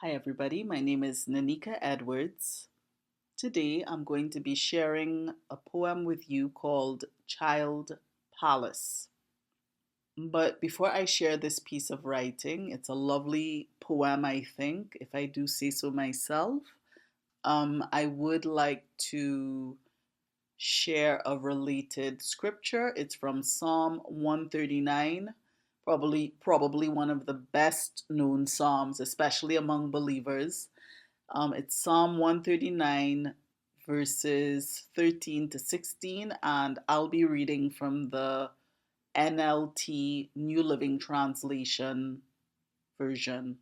Hi, everybody. My name is Nanika Edwards. Today, I'm going to be sharing a poem with you called Child Palace. But before I share this piece of writing, it's a lovely poem, I think, if I do say so myself. I would like to share a related scripture. It's from Psalm 139, probably one of the best known psalms, especially among believers. It's Psalm 139, verses 13 to 16, and I'll be reading from the NLT, New Living Translation version.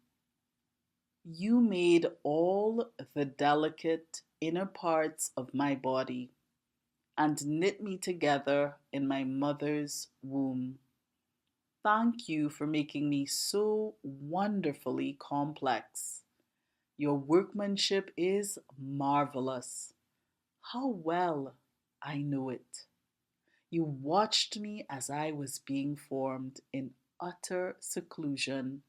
You made all the delicate inner parts of my body and knit me together in my mother's womb. Thank you for making me so wonderfully complex. Your workmanship is marvelous. How well I know it. You watched me as I was being formed in utter seclusion,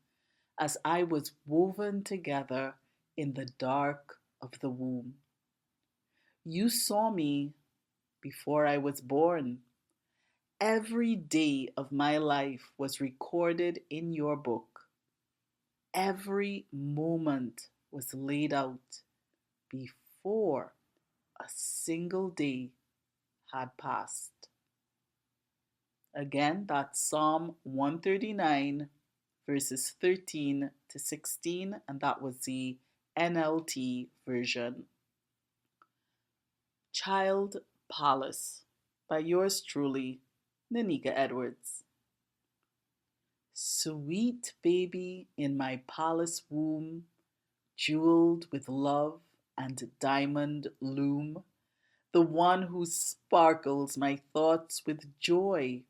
as I was woven together in the dark of the womb. You saw me before I was born. Every day of my life was recorded in your book. Every moment was laid out before a single day had passed. Again, that's Psalm 139, verses 13 to 16, and that was the NLT version. Child Palace by yours truly, Nanika Edwards. Sweet baby in my palace womb, jeweled with love and diamond loom, the one who sparkles my thoughts with joy,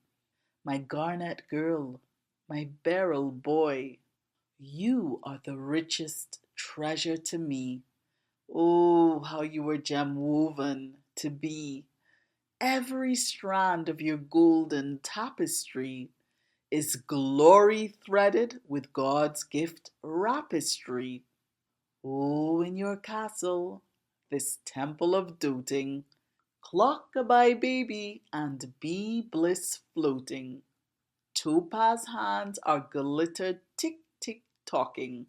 my garnet girl, my beryl boy. You are the richest treasure to me. Oh, how you were gem woven to be. Every strand of your golden tapestry is glory threaded with God's gift rapistry. Oh, in your castle, this temple of doting, clock-a-bye baby and bee bliss floating. Topaz hands are glitter tick-tick talking.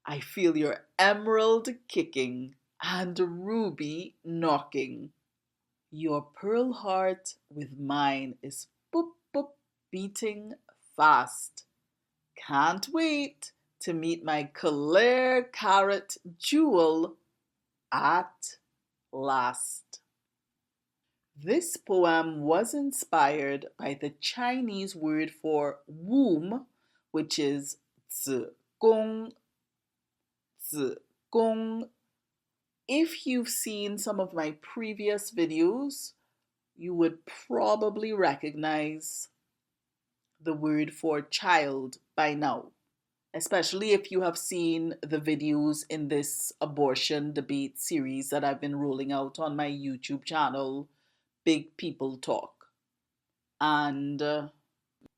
I feel your emerald kicking and ruby knocking. Your pearl heart with mine is boop boop beating fast. Can't wait to meet my clear carrot jewel at last. This poem was inspired by the Chinese word for womb, which is 子宫. 子宫. If you've seen some of my previous videos, you would probably recognize the word for child by now, especially if you have seen the videos in this abortion debate series that I've been rolling out on my YouTube channel, Big People Talk. And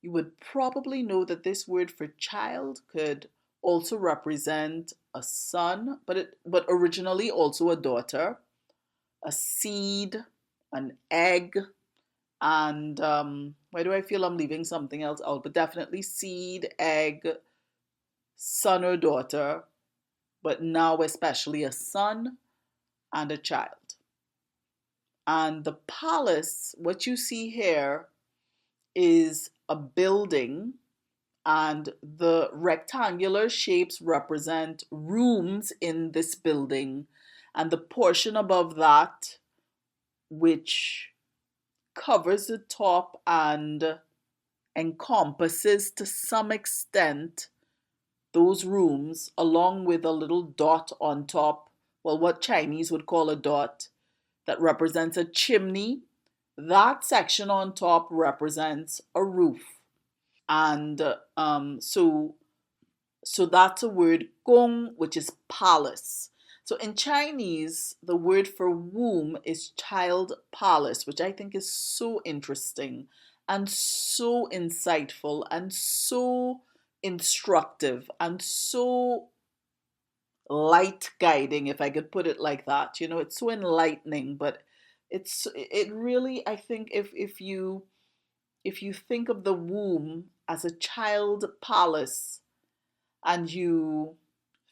you would probably know that this word for child could also represent a son, but originally also a daughter, a seed, an egg, and why do I feel I'm leaving something else out? But definitely seed, egg, son or daughter, but now especially a son and a child. And the palace, what you see here, is a building, and the rectangular shapes represent rooms in this building, and the portion above that, which covers the top and encompasses to some extent those rooms, along with a little dot on top, well, what Chinese would call a dot, that represents a chimney. That section on top represents a roof. And so that's a word gong, which is palace. So in Chinese, the word for womb is child palace, which I think is so interesting and so insightful and so instructive and so light guiding, if I could put it like that. It's so enlightening, but it really, I think, if you think of the womb as a child palace, and you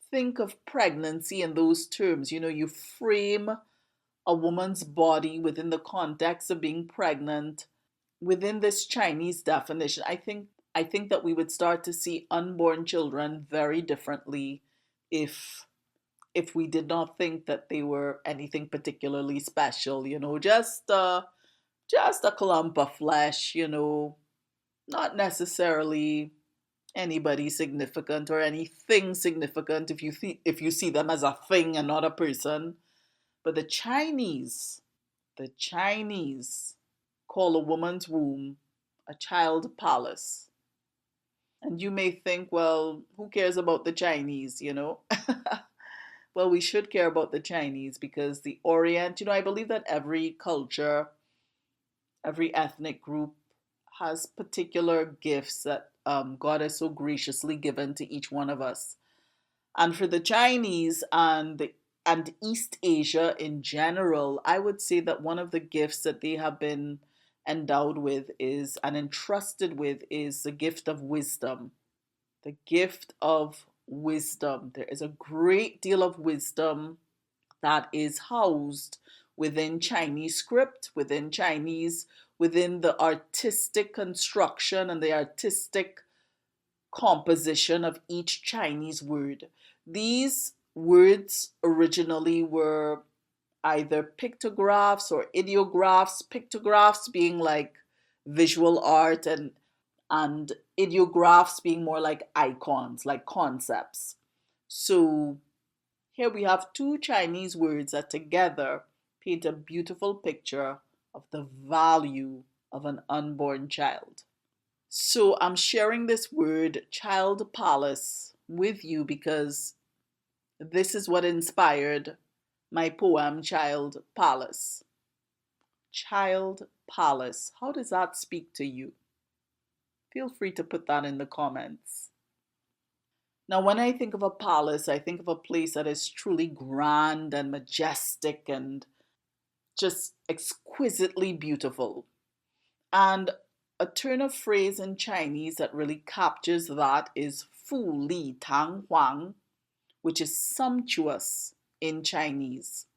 think of pregnancy in those terms, you frame a woman's body within the context of being pregnant within this Chinese definition. I think that we would start to see unborn children very differently if if we did not think that they were anything particularly special, just a clump of flesh, not necessarily anybody significant or anything significant if you see them as a thing and not a person. But the Chinese call a woman's womb a child palace. And you may think, well, who cares about the Chinese? Well, we should care about the Chinese because the Orient, I believe that every culture, every ethnic group has particular gifts that God has so graciously given to each one of us. And for the Chinese and East Asia in general, I would say that one of the gifts that they have been endowed with is and entrusted with is the gift of wisdom. The gift of wisdom. There is a great deal of wisdom that is housed within Chinese script, within the artistic construction and the artistic composition of each Chinese word. These words originally were either pictographs or ideographs, pictographs being like visual art, and ideographs being more like icons, like concepts. So here we have two Chinese words that together paint a beautiful picture of the value of an unborn child. So I'm sharing this word, child palace, with you because this is what inspired my poem, Child Palace. Child Palace. How does that speak to you? Feel free to put that in the comments. Now, when I think of a palace, I think of a place that is truly grand and majestic and just exquisitely beautiful. And a turn of phrase in Chinese that really captures that is fu li tang huang, which is sumptuous in Chinese.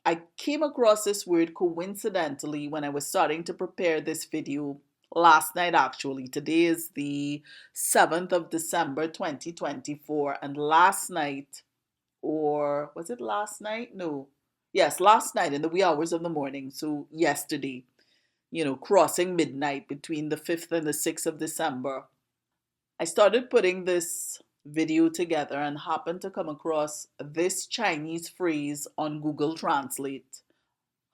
I came across this word coincidentally when I was starting to prepare this video last night, actually. Today is the 7th of December 2024, and last night, or was it last night? No. Yes, last night in the wee hours of the morning, so yesterday, crossing midnight between the 5th and the 6th of December, I started putting this video together and happened to come across this Chinese phrase on Google Translate.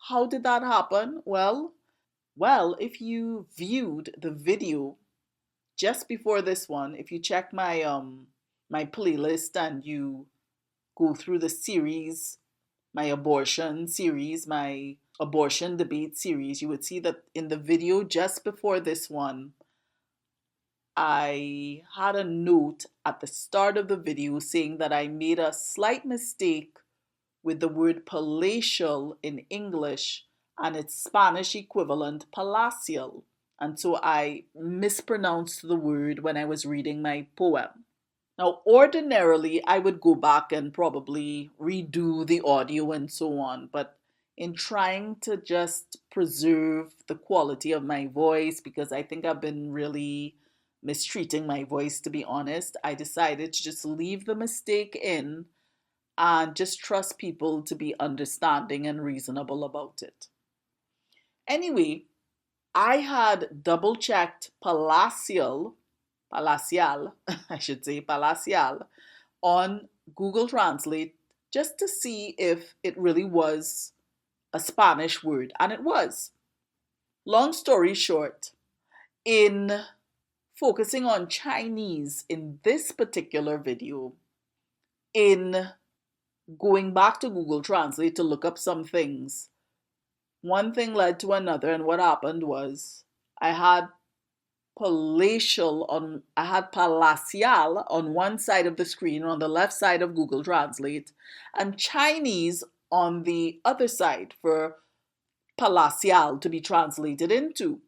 How did that happen? Well, if you viewed the video just before this one, if you check my playlist and you go through the series, my abortion series, my abortion debate series, you would see that in the video just before this one, I had a note at the start of the video saying that I made a slight mistake with the word palatial in English and its Spanish equivalent palatial. And so I mispronounced the word when I was reading my poem. Now, ordinarily, I would go back and probably redo the audio and so on, but in trying to just preserve the quality of my voice, because I think I've been really mistreating my voice, to be honest, I decided to just leave the mistake in and just trust people to be understanding and reasonable about it. Anyway, I had double checked palatial, I should say palatial, on Google Translate just to see if it really was a Spanish word, and it was. Long story short, in focusing on Chinese in this particular video, in going back to Google Translate to look up some things, one thing led to another, and what happened was I had palatial on, I had palatial on one side of the screen, on the left side of Google Translate, and Chinese on the other side for palatial to be translated into.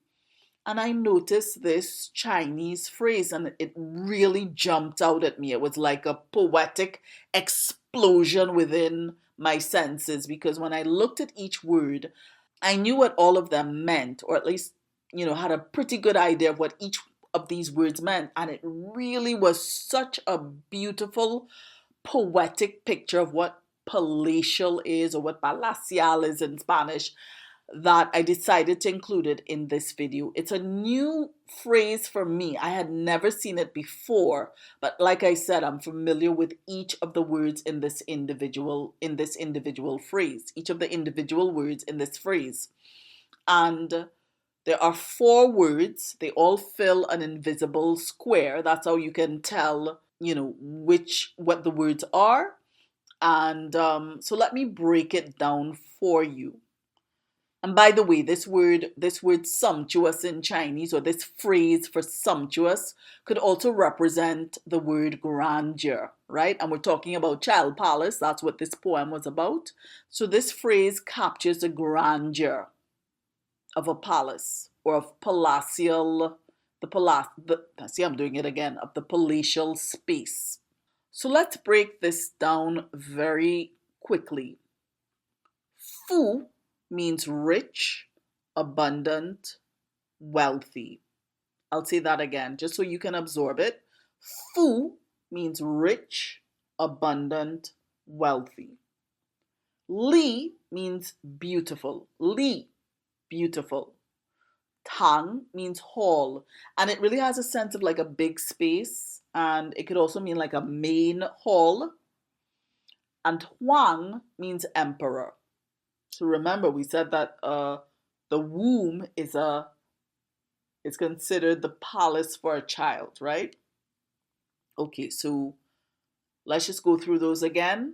And I noticed this Chinese phrase and it really jumped out at me. It was like a poetic explosion within my senses because when I looked at each word, I knew what all of them meant, or at least, had a pretty good idea of what each of these words meant. And it really was such a beautiful, poetic picture of what palatial is or what palacial is in Spanish that I decided to include it in this video. It's a new phrase for me. I had never seen it before, but like I said, I'm familiar with each of the words in this individual phrase, each of the individual words in this phrase. And there are 4 words. They all fill an invisible square. That's how you can tell, what the words are. And so let me break it down for you. And by the way, this word sumptuous in Chinese, or this phrase for sumptuous, could also represent the word grandeur, right? And we're talking about Child Palace. That's what this poem was about. So this phrase captures the grandeur of a palace or of palatial, see, I'm doing it again, of the palatial space. So let's break this down very quickly. Fu means rich, abundant, wealthy. I'll say that again just so you can absorb it. Fu means rich, abundant, wealthy. Li means beautiful. Li, beautiful. Tang means hall, and it really has a sense of like a big space, and it could also mean like a main hall. And Huang means emperor. So remember, we said that the womb is considered the palace for a child, right? Okay, so let's just go through those again.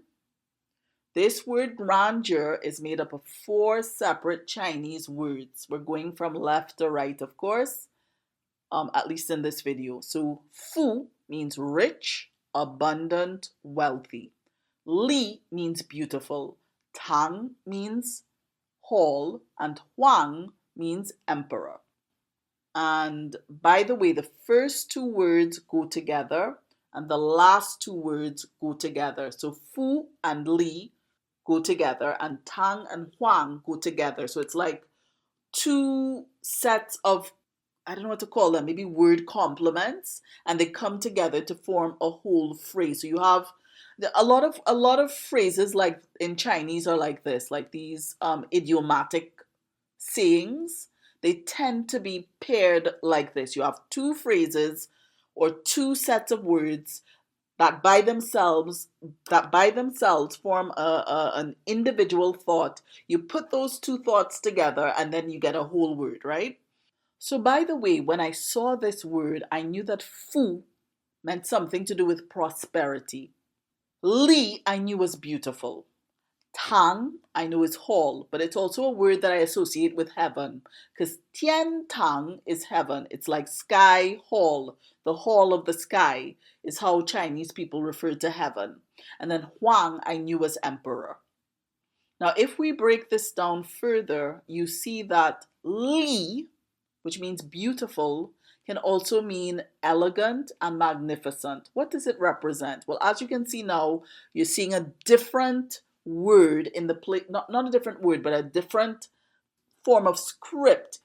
This word grandeur is made up of 4 separate Chinese words. We're going from left to right, of course, at least in this video. So fu means rich, abundant, wealthy. Li means beautiful. Tang means hall, and Huang means emperor. And by the way, the first 2 words go together and the last 2 words go together. So Fu and Li go together and Tang and Huang go together. So it's like 2 sets of, I don't know what to call them, maybe word complements, and they come together to form a whole phrase. So you have a lot of phrases like in Chinese are like this, like these idiomatic sayings. They tend to be paired like this. You have 2 phrases or 2 sets of words that by themselves form an individual thought. You put those 2 thoughts together and then you get a whole word, right? So by the way, when I saw this word, I knew that fu meant something to do with prosperity. Li, I knew was beautiful. Tang, I know is hall, but it's also a word that I associate with heaven because Tian Tang is heaven. It's like sky hall. The hall of the sky is how Chinese people refer to heaven. And then Huang, I knew was emperor. Now, if we break this down further, you see that Li, which means beautiful, can also mean elegant and magnificent. What does it represent? Well, as you can see now, you're seeing a different word in the place, not a different word, but a different form of script.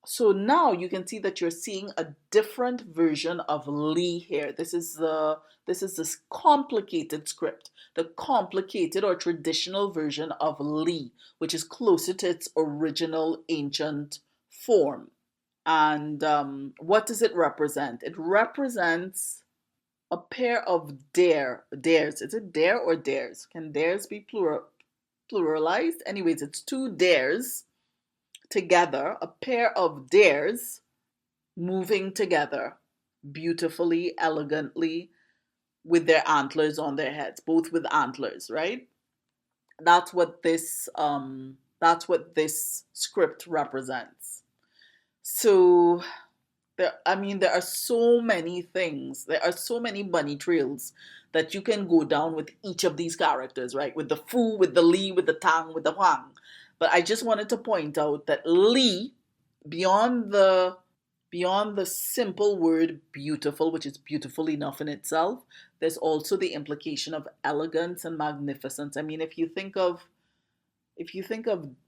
So now you can see that you're seeing a different version of Li here. This is this complicated script, the complicated or traditional version of Li, which is closer to its original ancient form. And what does it represent? It represents a pair of dares. Is it dare or dares? Can dares be pluralized? Anyways, it's 2 dares together, a pair of dares moving together beautifully, elegantly, with their antlers on their heads, both with antlers, right? That's what this script represents. So I mean, there are so many things. There are so many bunny trails that you can go down with each of these characters, right? With the Fu, with the Li, with the Tang, with the Huang. But I just wanted to point out that Li, beyond the beyond the simple word beautiful, which is beautiful enough in itself, there's also the implication of elegance and magnificence. I mean, if you think of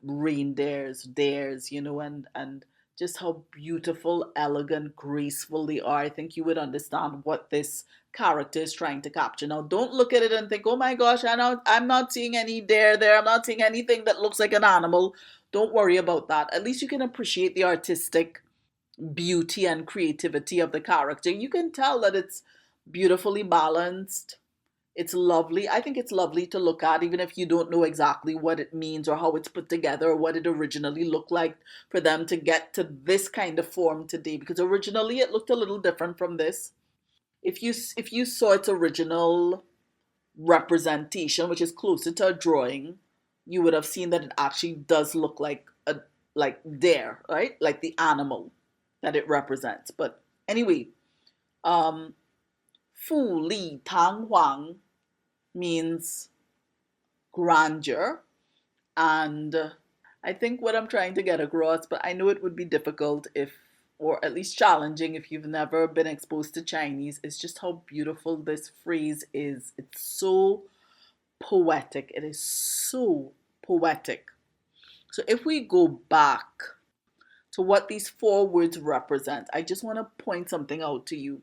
reindeers, dares, and just how beautiful, elegant, graceful they are, I think you would understand what this character is trying to capture. Now, don't look at it and think, "Oh my gosh, I'm not seeing any dare there. I'm not seeing anything that looks like an animal." Don't worry about that. At least you can appreciate the artistic beauty and creativity of the character. You can tell that it's beautifully balanced. It's lovely. I think it's lovely to look at, even if you don't know exactly what it means or how it's put together or what it originally looked like for them to get to this kind of form today. Because originally it looked a little different from this. If you saw its original representation, which is closer to a drawing, you would have seen that it actually does look like there, right? Like the animal that it represents. But anyway, um, Fu Li Tang Huang means grandeur. And I think what I'm trying to get across, but I know it would be difficult if, or at least challenging if you've never been exposed to Chinese, is just how beautiful this phrase is. It's so poetic. It is so poetic. So if we go back to what these four words represent, I just want to point something out to you.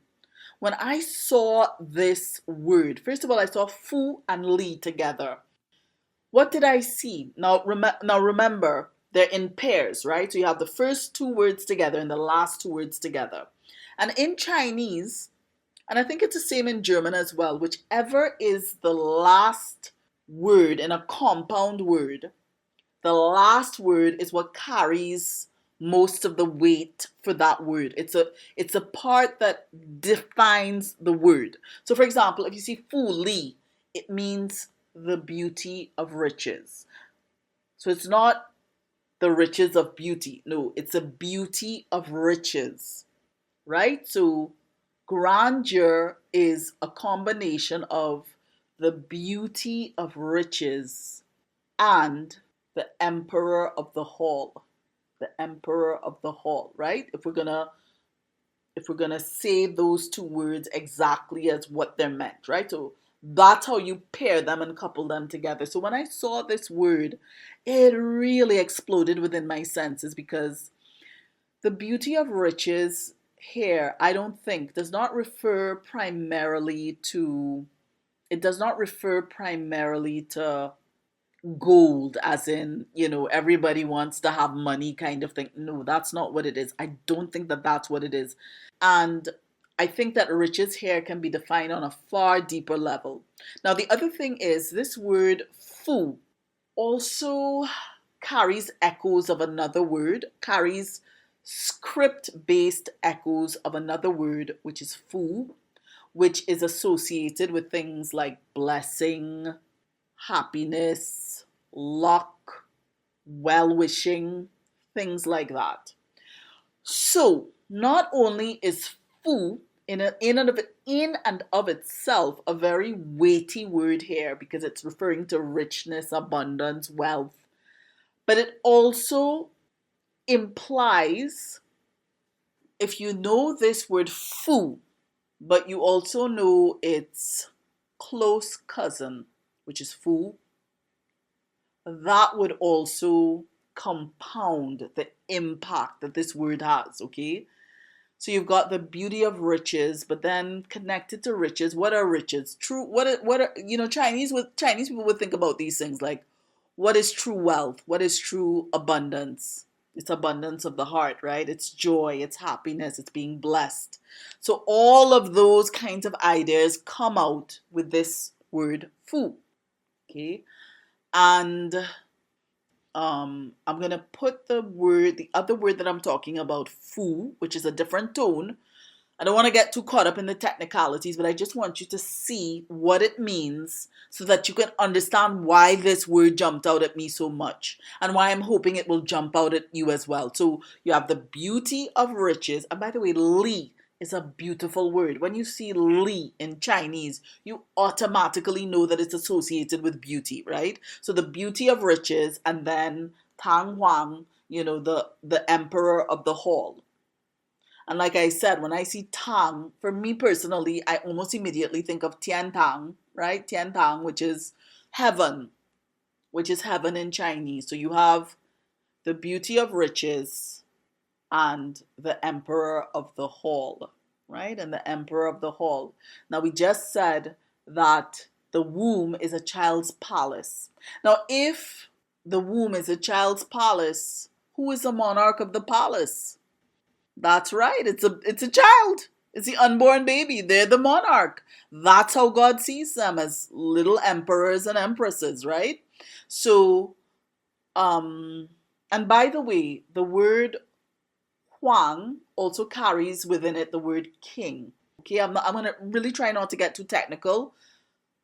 When I saw this word, first of all, I saw Fu and Li together. What did I see? Now remember, they're in pairs, right? So you have the first two words together and the last two words together. And in Chinese, and I think it's the same in German as well, whichever is the last word in a compound word, the last word is what carries most of the weight for that word. It's a part that defines the word. So for example, if you see Fu Li, it means the beauty of riches. So it's not the riches of beauty. No, it's a beauty of riches, right? So grandeur is a combination of the beauty of riches and the emperor of the hall. The emperor of the hall, right? If we're gonna say those two words exactly as what they're meant, right? So that's how you pair them and couple them together. So when I saw this word, it really exploded within my senses because the beauty of riches here, I don't think, does not refer primarily to, it does not refer primarily to gold, as in, everybody wants to have money kind of thing. No, that's not what it is. I don't think that that's what it is. And I think that riches here can be defined on a far deeper level. Now, the other thing is this word fu also carries echoes of another word, carries script based echoes of another word, which is fu, which is associated with things like blessing, happiness, luck, well wishing, things like that. So, not only is fu in and of itself a very weighty word here because it's referring to richness, abundance, wealth, but it also implies, if you know this word fu, but you also know its close cousin, which is fu, that would also compound the impact that this word has, okay? So you've got the beauty of riches, but then connected to riches, what are riches? True, what are Chinese people would think about these things like, what is true wealth? What is true abundance? It's abundance of the heart, right? It's joy, it's happiness, it's being blessed. So all of those kinds of ideas come out with this word fu, okay? And I'm gonna put the other word that I'm talking about, fu, which is a different tone. I don't want to get too caught up in the technicalities, but I just want you to see what it means so that you can understand why this word jumped out at me so much and why I'm hoping it will jump out at you as well. So you have the beauty of riches. And by the way, Li is a beautiful word. When you see Li in Chinese, you automatically know that it's associated with beauty, right? So the beauty of riches, and then Tang Huang, the emperor of the hall. And like I said, when I see Tang, for me personally, I almost immediately think of Tian Tang, right? Tian Tang, heaven, which is heaven in Chinese. So you have the beauty of riches and the emperor of the hall, right? And the emperor of the hall. Now, we just said that the womb is a child's palace. Now, if the womb is a child's palace, who is the monarch of the palace? That's right. It's a child. It's the unborn baby. They're the monarch. That's how God sees them, as little emperors and empresses, right? So, um, and by the way, the word Huang also carries within it the word king. Okay, I'm gonna really try not to get too technical.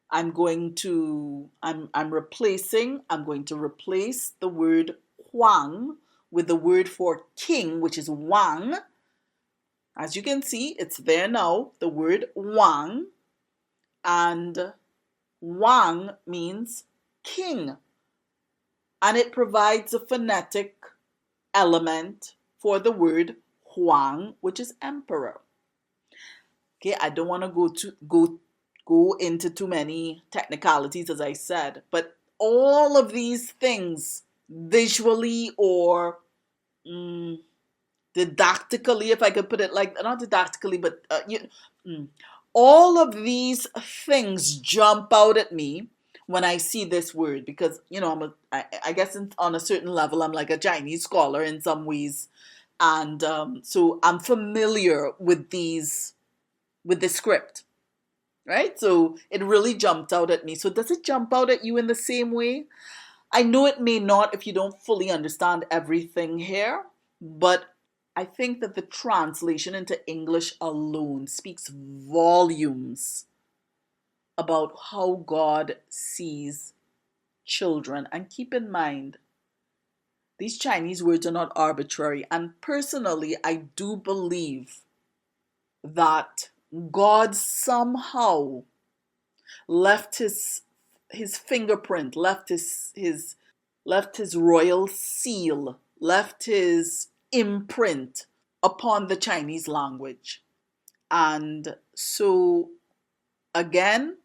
I'm going to I'm going to replace the word Huang with the word for king, which is Wang. As you can see, it's there now, the word Wang, and Wang means king, and it provides a phonetic element for the word Huang, which is emperor. Okay, I don't want to go into too many technicalities, as I said, but all of these things, visually or didactically, if I could put it like, not didactically, but all of these things jump out at me when I see this word, because I guess on a certain level I'm like a Chinese scholar in some ways, and so I'm familiar with the script, right? So it really jumped out at me. So does it jump out at you in the same way? I know it may not if you don't fully understand everything here, but I think that the translation into English alone speaks volumes about how God sees children. And keep in mind, these Chinese words are not arbitrary. And personally, I do believe that God somehow left his fingerprint, left his royal seal, left his imprint upon the Chinese language. And so, again,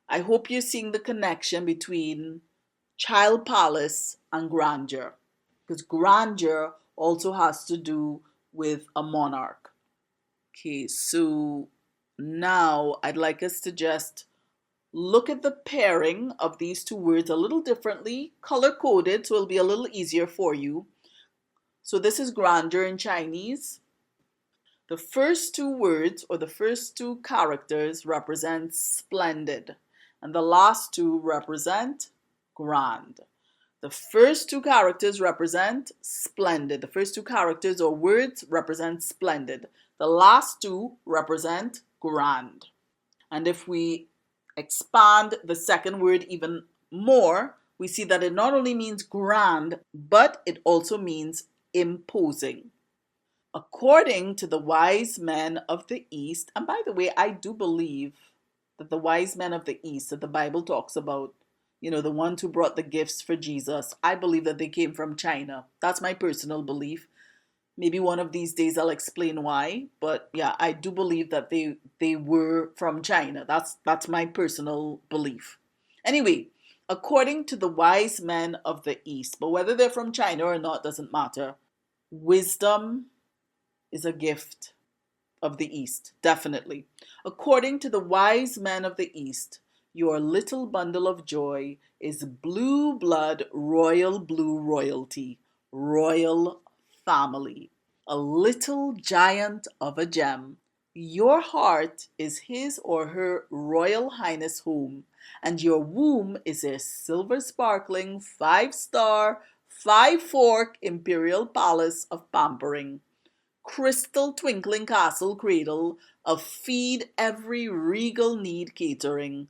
I hope you're seeing the connection between child palace and grandeur, because grandeur also has to do with a monarch. Okay, so now I'd like us to just look at the pairing of these two words a little differently, color coded, so it'll be a little easier for you. So this is grandeur in Chinese. The first two words, or the first two characters, represent splendid, and the last two represent grand. The first two characters represent splendid. The first two characters or words represent splendid. The last two represent grand. And if we expand the second word even more, we see that it not only means grand, but it also means imposing. According to the wise men of the East, and by the way, I do believe that the wise men of the East that the Bible talks about, the ones who brought the gifts for Jesus, I believe that they came from China. That's my personal belief. Maybe one of these days I'll explain why, but yeah, I do believe that they were from China. That's my personal belief. Anyway, according to the wise men of the East, but whether they're from China or not doesn't matter. Wisdom is a gift of the East, definitely. According to the wise men of the East, your little bundle of joy is blue blood, royal blue royalty, royal family, a little giant of a gem. Your heart is his or her royal highness home, and your womb is a silver sparkling 5-star, 5-fork imperial palace of pampering. crystal twinkling castle cradle of feed every regal need catering,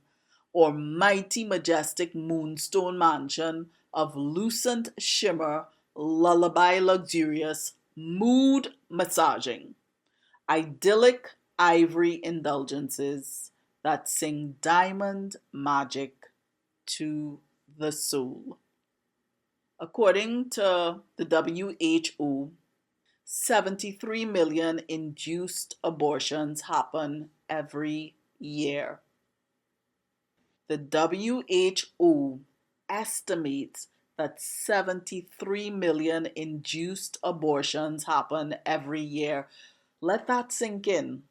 or mighty majestic moonstone mansion of lucent shimmer, lullaby luxurious, mood massaging, idyllic ivory indulgences that sing diamond magic to the soul. According to the WHO, 73 million induced abortions happen every year. The WHO estimates that 73 million induced abortions happen every year. Let that sink in.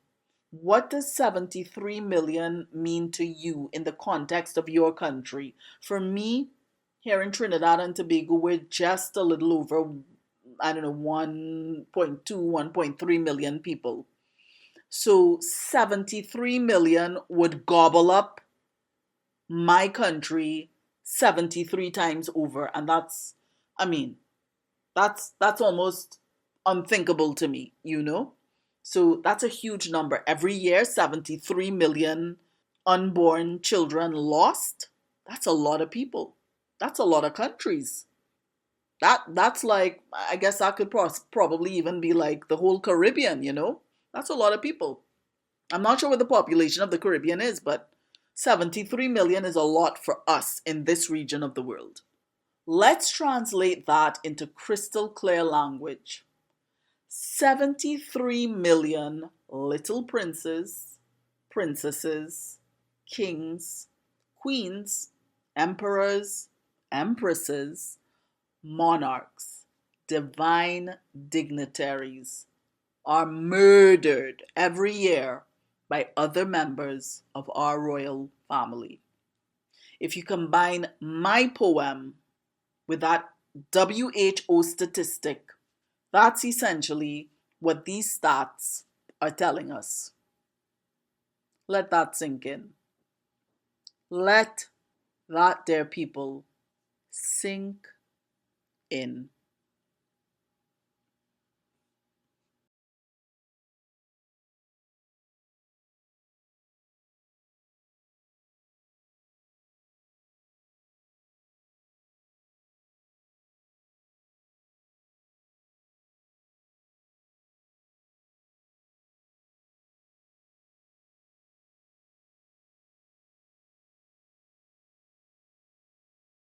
What does 73 million mean to you in the context of your country? For me, here in Trinidad and Tobago, we're just a little over, I don't know, 1.2, 1.3 million people. So 73 million would gobble up my country 73 times over. And that's, I mean, that's almost unthinkable to me, you know? So that's a huge number. Every year, 73 million unborn children lost. That's a lot of people. That's a lot of countries. That's like, I guess that could probably even be like the whole Caribbean, you know? That's a lot of people. I'm not sure what the population of the Caribbean is, but 73 million is a lot for us in this region of the world. Let's translate that into crystal clear language. 73 million little princes, princesses, kings, queens, emperors, empresses, monarchs, divine dignitaries are murdered every year by other members of our royal family. If you combine my poem with that WHO statistic, that's essentially what these stats are telling us. Let that sink in. Let that, dear people, sink in.